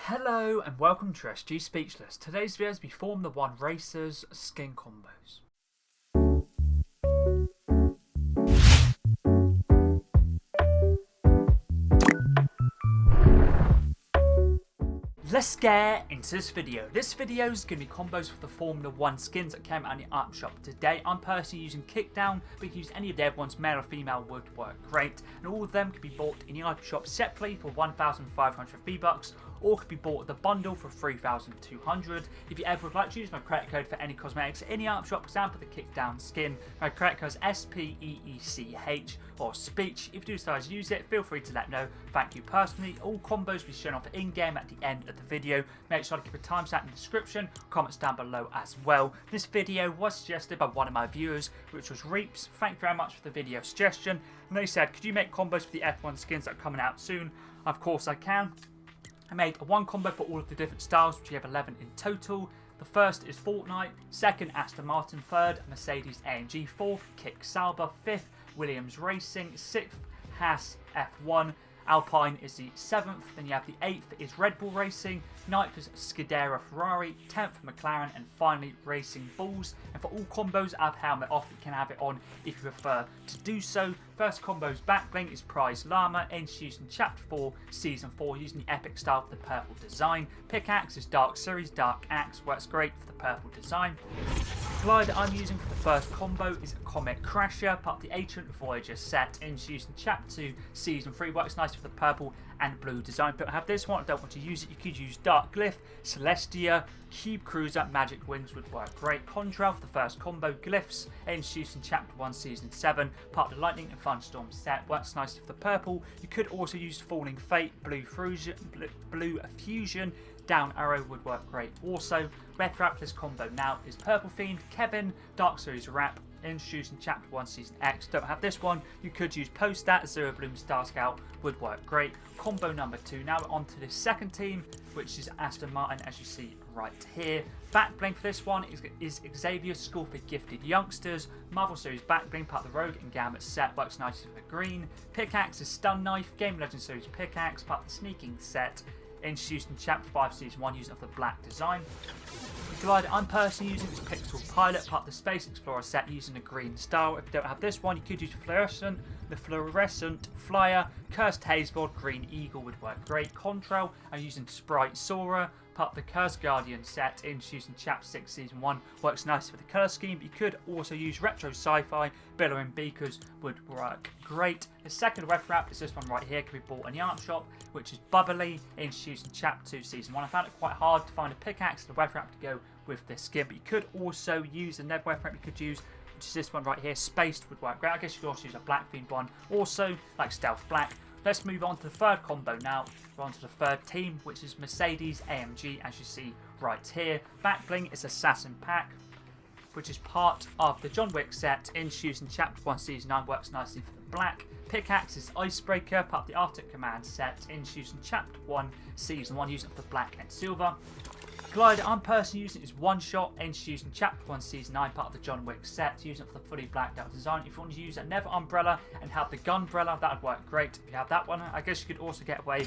Hello and welcome to SG Speechless. Today's video is be Formula 1 Racers skin combos. Let's get into this video. This video is going to be combos for the Formula 1 skins that came out in the art shop today. I'm personally using Kickdown, but you can use any of their ones, male or female, would work great. And all of them can be bought in the art shop separately for 1,500 V-Bucks, or could be bought at the bundle for 3,200. If you ever would like to use my credit code for any cosmetics in the art shop, for example the Kickdown skin, my credit code is SPEECH or Speech. If you do decide to use it, feel free to let me know. Thank you personally. All combos will be shown off in-game at the end of the video. Make sure to keep a timestamp in the description, comments down below as well. This video was suggested by one of my viewers, which was Reaps. Thank you very much for the video suggestion. And they said, could you make combos for the F1 skins that are coming out soon? Of course I can. I made one combo for all of the different styles, which you have 11 in total. The first is Fortnite, second Aston Martin, third Mercedes-AMG, fourth Sauber, fifth Williams Racing, sixth Haas F1, Alpine is the 7th, then you have the 8th is Red Bull Racing, 9th is Scuderia Ferrari, 10th McLaren, and finally Racing Bulls. And for all combos, I have helmet off, you can have it on if you prefer to do so. First combo's backbling is Prize Llama, introduced in Chapter 4, Season 4, using the epic style for the purple design. Pickaxe is Dark Series, Dark Axe, works great for the purple design. The glider I'm using for the first combo is Comet Crasher, part of the Ancient Voyager set, introduced in Chapter 2, Season 3, works nice for the purple and blue design. But I have this one, I don't want to use it, you could use Dark Glyph, Celestia, Cube Cruiser, Magic Wings would work great. Contrail for the first combo, Glyphs, introduced in Chapter 1, Season 7, part of the Lightning and Thunderstorm set, works nicely for the purple. You could also use Falling Fate, Blue Fusion, Down Arrow would work great. Also, red wrap for this combo now is Purple Fiend, Kevin, Dark Series Wrap, introduced in Chapter 1 Season X. Don't have this one, you could use Postat, Zero Bloom, Star Scout would work great. Combo number 2, now we're on to the second team, which is Aston Martin, as you see right here. Backbling for this one is Xavier School for Gifted Youngsters, Marvel Series Backbling, part of the Rogue and Gambit set, works nicely for the green. Pickaxe is Stun Knife, Game Legend Series Pickaxe, part of the Sneaking set, introduced in Chapter 5 Season 1 using the black design. The glider I'm personally using is Pixel Pilot, part of the Space Explorer set, using the green style. If you don't have this one, you could use the Fluorescent Flyer, Cursed Hazeboard, Green Eagle would work great. Contrail, I'm using Sprite Sora, part of the Cursed Guardian set, introduced in Chapter 6 Season 1, works nice for the colour scheme, but you could also use Retro Sci-Fi, Billowing Beakers would work great. The second red wrap is this one right here, can be bought in the art shop, which is Bubbly, introduced in Chapter 2 Season 1. I found it quite hard to find a pickaxe and a red wrap to go with this skin, but you could also use the red wrap you could use, which is this one right here, Spaced would work great. I guess you could also use a black themed one, also like Stealth Black. Let's move on to the third combo now. We're on to the third team, which is Mercedes-AMG, as you see right here. Backbling is Assassin Pack, which is part of the John Wick set, introduced in Chapter 1 Season 9, works nicely for the black. Pickaxe is Icebreaker, part of the Arctic Command set, introduced in Chapter 1 Season 1, using it for the black and silver. Glider I'm personally using is One Shot, introduced in Chapter 1 Season 9, part of the John Wick set, using it for the fully blacked out design. If you want to use a Never Umbrella and have the Gunbrella, that would work great. If you have that one, I guess you could also get away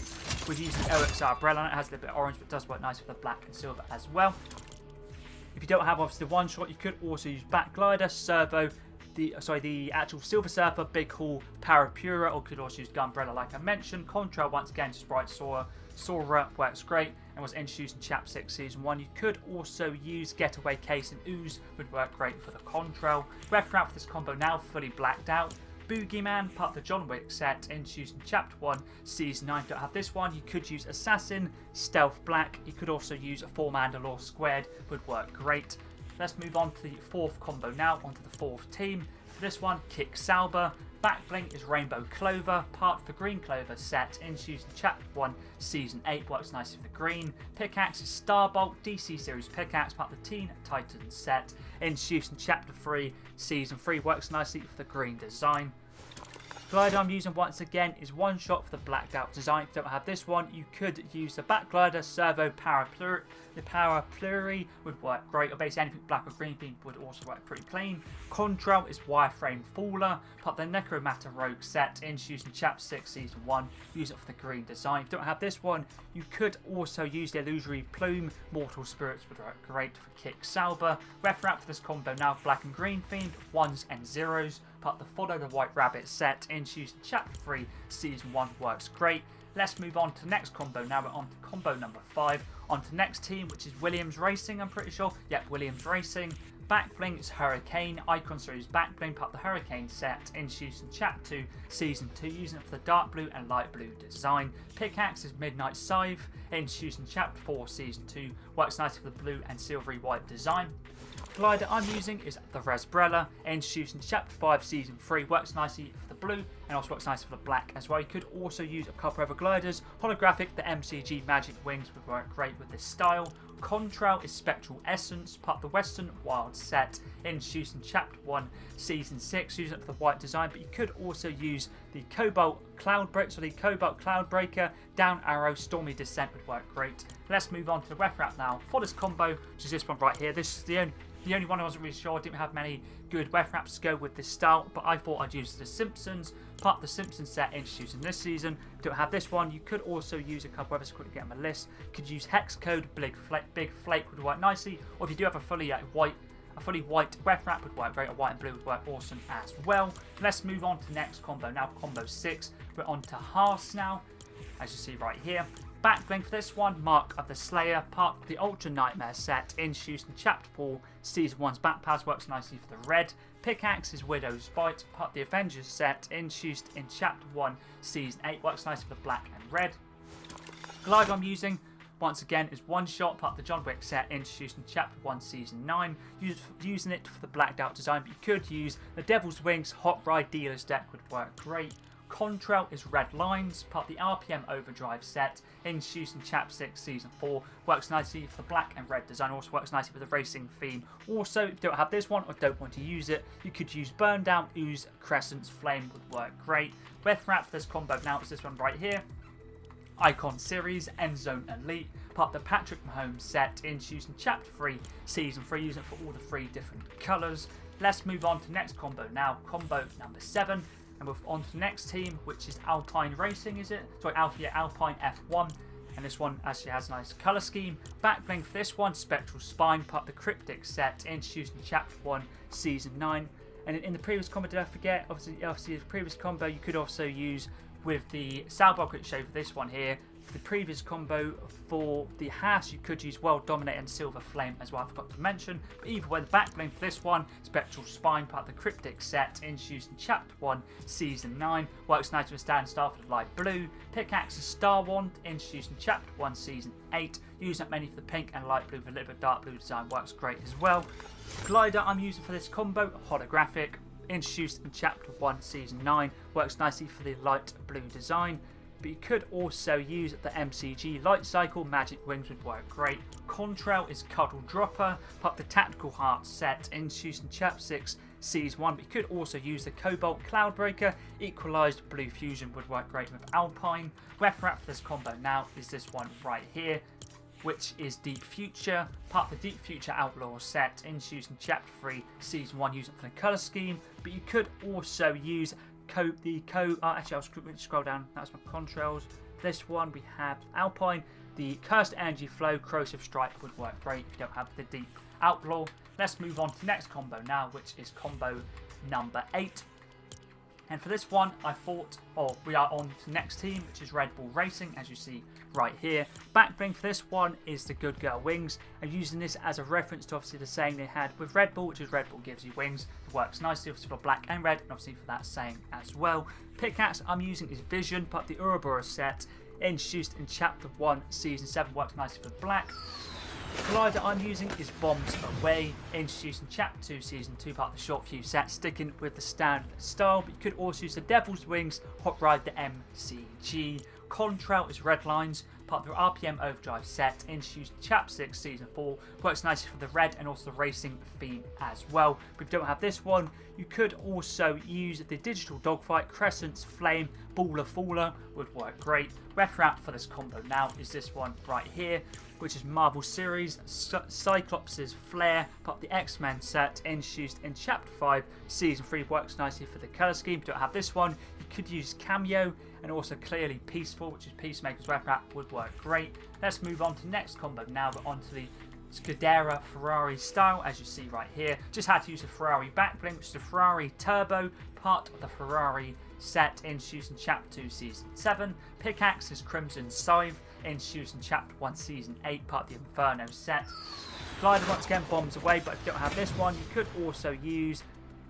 with using the OXR Umbrella. It has a little bit of orange, but does work nice for the black and silver as well. If you don't have obviously the One Shot, you could also use Back Glider, Servo, the actual Silver Surfer, Big Haul, Parapura, or could also use Gunbrella like I mentioned. Contrail once again, Sprite Sora works great and was introduced in Chapter 6 Season 1. You could also use Getaway Case and Ooze would work great for the Contrail. Red wrap for this combo now, fully blacked out. Boogeyman, part of the John Wick set, introduced in Chapter 1 Season 9. Don't have this one, you could use Assassin, Stealth Black, you could also use a 4 Mandalore Squared would work great. Let's move on to the fourth combo now, onto the fourth team. For this one, Sauber. Backbling is Rainbow Clover, part of the Green Clover set, introduced in Chapter 1 Season 8, works nicely for the green. Pickaxe is Starbolt, DC Series Pickaxe, part of the Teen Titans set, introduced in Chapter 3 Season 3, works nicely for the green design. Glider I'm using once again is one shot for the blacked out design. If you don't have this one, you could use the back glider servo paraplury. The paraplury would work great, or basically anything black or green theme would also work pretty clean. Contrail is wireframe faller. Put the Necromata Rogue set introduced in Chapter 6 Season 1. Use it for the green design. If you don't have this one, you could also use the Illusory Plume. Mortal Spirits would work great for Kick Sauber. Reference for this combo now black and green themed, 1s and 0s. But the Follow the White Rabbit set introduced in Chapter 3 Season 1 works great. Let's move on to the next combo now. We're on to combo number 5. On to the next team, which is Williams Racing, I'm pretty sure. Yep, Williams Racing. Backbling is Hurricane. Icon Series Backbling, part the Hurricane set, introduced in Chapter 2, Season 2, using it for the dark blue and light blue design. Pickaxe is Midnight Scythe, introduced in Chapter 4, Season 2, works nicely for the blue and silvery white design. Glider I'm using is the Resbrella, introduced in Chapter 5, Season 3, works nicely for the blue and also works nicely for the black as well. You could also use a couple of other gliders. Holographic, the MCG Magic Wings would work great with this style. Contrail is Spectral Essence, part of the Western Wild set, introduced in Chapter 1, Season 6, using it for the white design, but you could also use the Cobalt Cloudbreaker, so the Cobalt Cloudbreaker, Down Arrow, Stormy Descent would work great. Let's move on to the ref wrap now for this combo, which is this one right here. This is the only one I wasn't really sure. I didn't have many good ref wraps to go with this style, but I thought I'd use the Simpsons, part of the Simpsons set introduced in this season. Don't have this one. You could also use a couple others to quickly get on my list. Could use Hex Code, Big Flake would work nicely, or if you do have a fully white ref wrap would work great, or white and blue would work awesome as well. Let's move on to the next combo now, combo 6. We're on to Haas now, as you see right here. Backbling for this one, Mark of the Slayer, part of the Ultra Nightmare set, introduced in Chapter 4, Season 1's Backpass, works nicely for the red. Pickaxe is Widow's Bite, part of the Avengers set, introduced in Chapter 1, Season 8, works nicely for the black and red. Glider I'm using, once again, is one shot, part of the John Wick set, introduced in Chapter 1, Season 9, using it for the blacked out design, but you could use the Devil's Wings Hot Ride Dealer's deck would work great. Contrail is Red Lines, part of the RPM Overdrive set, introduced in Chapter 6, Season 4, works nicely for the black and red design, also works nicely for the racing theme. Also, if you don't have this one or don't want to use it, you could use Burn Down, Ooze, Crescent's Flame would work great. Breath wrap for this combo now is this one right here. Icon Series, End Zone Elite, part of the Patrick Mahomes set, introduced in Chapter 3, Season 3, using it for all the 3 different colours. Let's move on to the next combo now, combo number 7. And we're on to the next team, which is Alpine Racing, is it? Sorry, Alpine F1. And this one actually has a nice colour scheme. Backbling for this one, Spectral Spine, part of the Cryptic set, introduced in Chapter 1, Season 9. And in the previous combo, did I forget? Obviously the previous combo you could also use with the Sauber quick show for this one here. For the previous combo for the Haas, you could use World Dominate and Silver Flame as well, I forgot to mention. But either way, the backbling for this one, Spectral Spine, part of the Cryptic set, introduced in Chapter 1, Season 9, works nice with Stand Star for the light blue. Pickaxe is Star Wand, introduced in Chapter 1, Season 8, using that mainly for the pink and light blue, with a little bit dark blue design, works great as well. Glider I'm using for this combo, Holographic, introduced in Chapter 1, Season 9, works nicely for the light blue design. But you could also use the MCG Light Cycle, Magic Wings would work great. Contrail is Cuddle Dropper, part of the Tactical Heart set, introduced in Chapter 6, Season 1. But you could also use the Cobalt Cloudbreaker, Equalised Blue Fusion would work great with Alpine. Ref wrap for this combo now is this one right here, which is Deep Future, part of the Deep Future Outlaw set, introduced in Chapter 3, Season 1, using it for the colour scheme. But you could also use actually I'll scroll down, that's my contrails. This one we have Alpine, the Cursed Energy Flow, Corrosive Strike would work great if you don't have the Deep Outlaw. Let's move on to the next combo now, which is combo number 8. And for this one, we are on to the next team, which is Red Bull Racing, as you see right here. Backbling for this one is the Good Girl Wings. I'm using this as a reference to obviously the saying they had with Red Bull, which is Red Bull gives you wings. It works nicely obviously for black and red, and obviously for that saying as well. Pickaxe I'm using is Vision, part of the Ouroboros set, introduced in Chapter 1, Season 7, works nicely for black. Glider I'm using is Bombs Away, introduced in Chapter 2, Season 2, part of the Short Fuse set, sticking with the standard style, but you could also use the Devil's Wings, Hot Ride the MCG. Contrail is Red Lines, part of the RPM Overdrive set, introduced Chapter 6 Season 4, works nicely for the red and also the racing theme as well. But if you don't have this one, you could also use the Digital Dogfight, Crescent's Flame, Baller Faller would work great. Ref wrap for this combo now is this one right here, which is Marvel Series, Cyclops' Flare, part of the X-Men set, introduced in Chapter 5, Season 3, works nicely for the colour scheme. If you don't have this one, you could use Cameo, and also Clearly Peaceful, which is Peacemaker's ref wrap, would work great. Let's move on to the next combo now, but onto the Scuderia Ferrari style, as you see right here. Just had to use a Ferrari backbling, which is the Ferrari Turbo, part of the Ferrari set, introduced in Chapter 2, Season 7. Pickaxe is Crimson Scythe, introduced in Chapter 1, Season 8, part of the Inferno set. Glider once again bombs away, but if you don't have this one, you could also use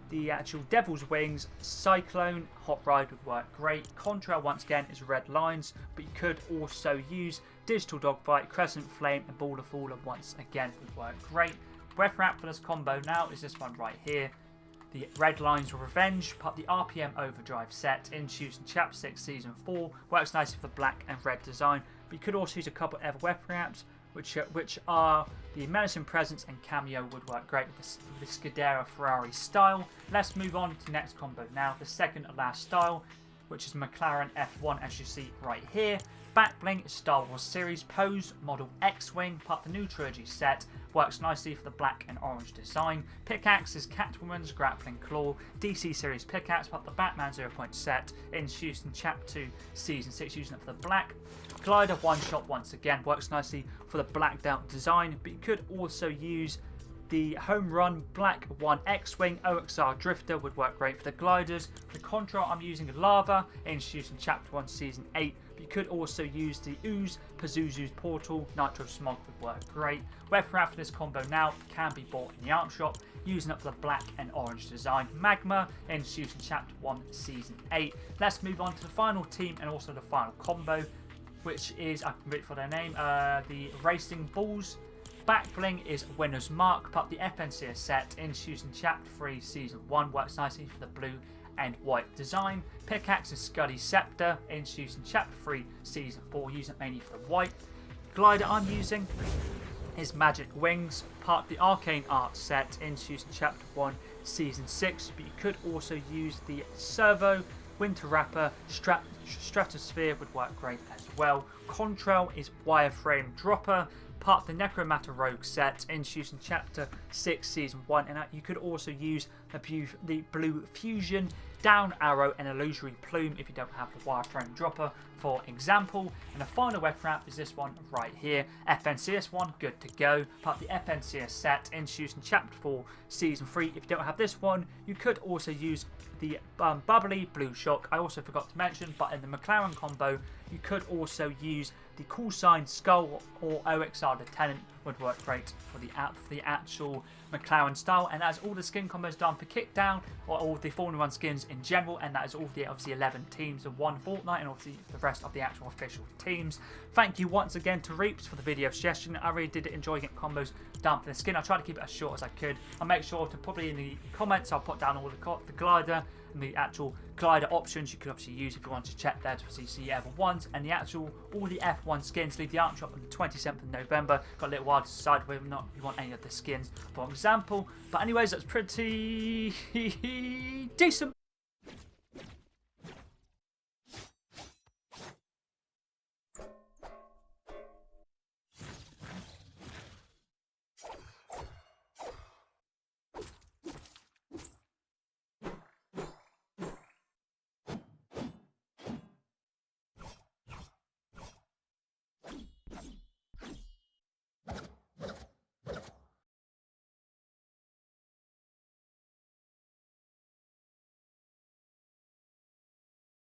the actual Devil's Wings, Cyclone, Hot Ride would work great. Contrail once again is Red Lines, but you could also use Digital Dogfight, Crescent Flame, and Baller Faller once again would work great. Ref wrap for this combo now is this one right here. The Red Lines Revenge, part of the RPM Overdrive set, introduced in Chapter 6 Season 4, works nicely for the black and red design, but you could also use a couple of other weapon wraps, which are the Menacing Presence and Cameo would work great with the Scuderia Ferrari style. Let's move on to the next combo now, the second and last style, which is McLaren F1, as you see right here. Backbling is Star Wars Series Pose Model X-Wing, part of the new trilogy set, works nicely for the black and orange design. Pickaxe is Catwoman's Grappling Claw, DC Series Pickaxe, part of the Batman 0 Point set, introduced in Chapter 2, Season 6, using it for the black. Glider One Shot once again, works nicely for the blacked out design, but you could also use the Home Run Black 1 X-Wing OXR Drifter would work great for the gliders. For the Contrail, I'm using Lava, introduced in Chapter 1, Season 8. But you could also use the Ooze, Pazuzu's Portal, Nitro Smog would work great. Ref wrap for this combo now can be bought in the art shop, using up the black and orange design. Magma, introduced in Chapter 1, Season 8. Let's move on to the final team and also the final combo, which is, I can read for their name, the Racing Bulls. Backbling is Winner's Mark, part of the FNCS set, introduced in Chapter 3, Season 1, works nicely for the blue and white design. Pickaxe is Scuddy Scepter, introduced in Chapter 3, Season 4, using it mainly for the white. Glider I'm using is Magic Wings, part of the Arcane Art set, introduced in Chapter 1, Season 6, but you could also use the Servo Winter Wrapper Stratosphere would work great as well. Contrail is Wireframe Dropper, part of the Necromatter Rogue set, introduced in Chapter 6, Season 1, and you could also use the Blue Fusion, Down Arrow, and Illusory Plume if you don't have the Wireframe Dropper, for example. And the final weapon wrap is this one right here, FNCS one, good to go, part of the FNCS set, introduced in Chapter 4, Season 3. If you don't have this one, you could also use the Bubbly Blue Shock. I also forgot to mention, but in the McLaren combo, you could also use the Call Sign Skull or OXR Lieutenant would work great for the actual McLaren style. And that's all the skin combos done for Kickdown, or all the Formula 1 skins in general, and that is all the obviously 11 teams of one Fortnite, and obviously the rest of the actual official teams. Thank you once again to Reaps for the video suggestion. I really did enjoy getting combos done for the skin. I tried to keep it as short as I could. I'll make sure to probably in the comments I'll put down all the glider and the actual glider options you could obviously use if you want to check there to see the other ones, and the actual all the F1 skins. Leave the art shop on the 27th of November. Got a little while to decide whether or not you want any of the skins, for example. But anyways, that's pretty decent.